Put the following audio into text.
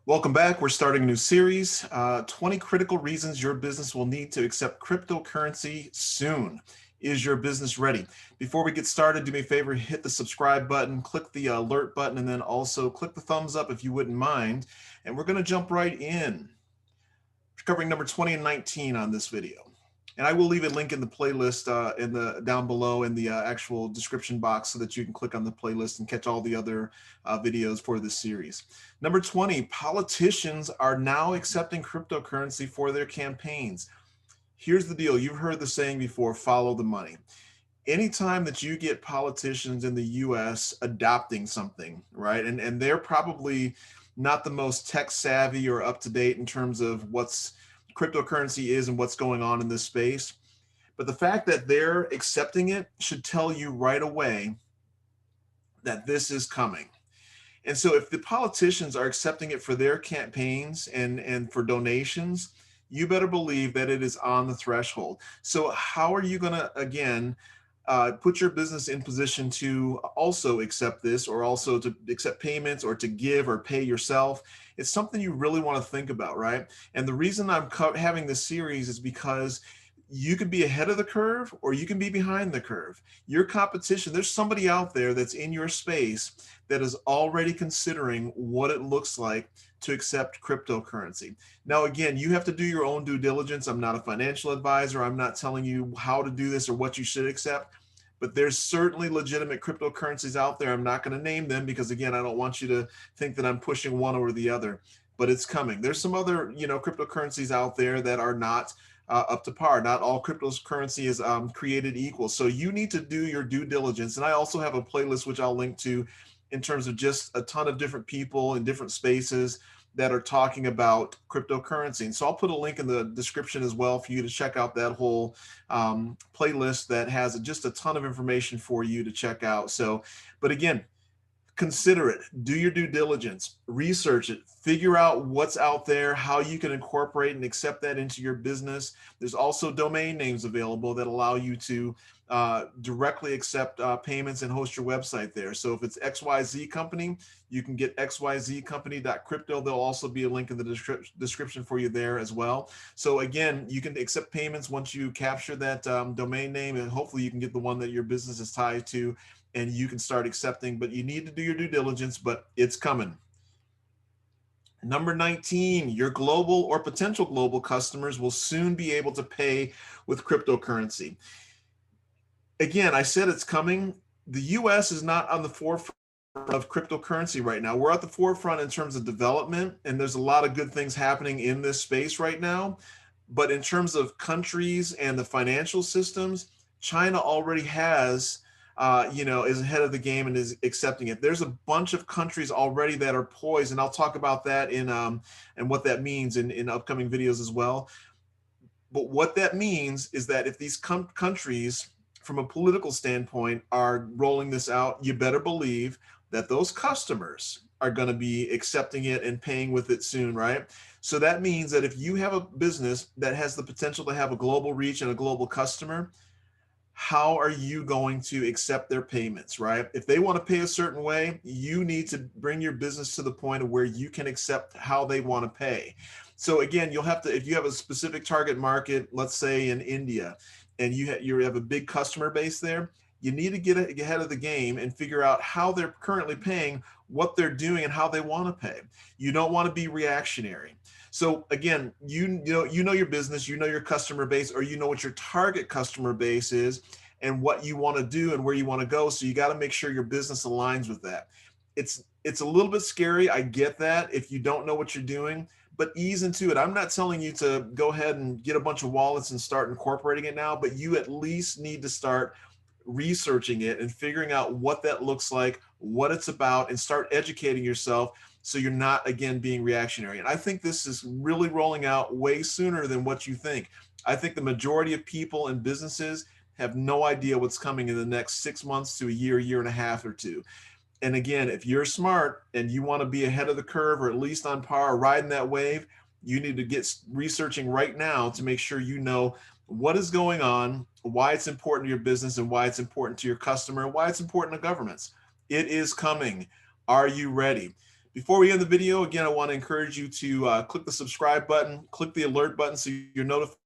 Welcome back. We're starting a new series, 20 critical reasons your business will need to accept cryptocurrency soon. Is your business ready? Before we get started, do me a favor, hit the subscribe button, click the alert button, and then also click the thumbs up if you wouldn't mind. And we're going to jump right in. We're covering number 20 and 19 on this video. And I will leave a link in the playlist down below in the actual description box so that you can click on the playlist and catch all the other videos for this series. Number 20, politicians are now accepting cryptocurrency for their campaigns. Here's the deal. You've heard the saying before, follow the money. Anytime that you get politicians in the US adopting something, right? And they're probably not the most tech savvy or up to date in terms of what's cryptocurrency is and what's going on in this space. But the fact that they're accepting it should tell you right away that this is coming. And so if the politicians are accepting it for their campaigns and for donations, you better believe that it is on the threshold. So how are you going to, again, put your business in position to also accept this, or also to accept payments, or to give or pay yourself? It's something you really want to think about, right? And the reason I'm having this series is because you could be ahead of the curve or you can be behind the curve. Your competition, there's somebody out there that's in your space that is already considering what it looks like to accept cryptocurrency. Now, again, you have to do your own due diligence. I'm not a financial advisor. I'm not telling you how to do this or what you should accept, but there's certainly legitimate cryptocurrencies out there. I'm not going to name them because, again, I don't want you to think that I'm pushing one over the other, but it's coming. There's some other, cryptocurrencies out there that are not up to par. Not all cryptocurrency is created equal. So you need to do your due diligence. And I also have a playlist, which I'll link to, in terms of just a ton of different people in different spaces that are talking about cryptocurrency. And so I'll put a link in the description as well for you to check out that whole playlist that has just a ton of information for you to check out. So, but again, consider it, do your due diligence, research it, figure out what's out there, how you can incorporate and accept that into your business. There's also domain names available that allow you to directly accept payments and host your website there. So if it's XYZ Company, you can get xyzcompany.crypto. There'll also be a link in the description for you there as well. So again, you can accept payments once you capture that domain name, and hopefully you can get the one that your business is tied to, and you can start accepting. But you need to do your due diligence, but it's coming. Number 19, your global or potential global customers will soon be able to pay with cryptocurrency. Again, I said it's coming. The US is not on the forefront of cryptocurrency right now. We're at the forefront in terms of development, and there's a lot of good things happening in this space right now. But in terms of countries and the financial systems, China already has, is ahead of the game and is accepting it. There's a bunch of countries already that are poised, and I'll talk about that and what that means in upcoming videos as well. But what that means is that if these countries, from a political standpoint, are rolling this out, you better believe that those customers are going to be accepting it and paying with it soon, right? So that means that if you have a business that has the potential to have a global reach and a global customer, how are you going to accept their payments, right? If they want to pay a certain way, you need to bring your business to the point of where you can accept how they want to pay. So again, you'll have to, if you have a specific target market, let's say in India, and you have a big customer base there, you need to get ahead of the game and figure out how they're currently paying, what they're doing, and how they want to pay. You don't want to be reactionary. So again, you know your business, you know your customer base, or you know what your target customer base is and what you want to do and where you want to go. So you got to make sure your business aligns with that. It's a little bit scary. I get that if you don't know what you're doing, but ease into it. I'm not telling you to go ahead and get a bunch of wallets and start incorporating it now, but you at least need to start researching it and figuring out what that looks like, what it's about, and start educating yourself so you're not, again, being reactionary. And I think this is really rolling out way sooner than what you think. I think the majority of people and businesses have no idea what's coming in the next 6 months to a year and a half or two. And again, if you're smart and you want to be ahead of the curve, or at least on par, riding that wave, you need to get researching right now to make sure you know what is going on, why it's important to your business, and why it's important to your customer, and why it's important to governments. It is coming. Are you ready? Before we end the video, again, I want to encourage you to click the subscribe button, click the alert button so you're notified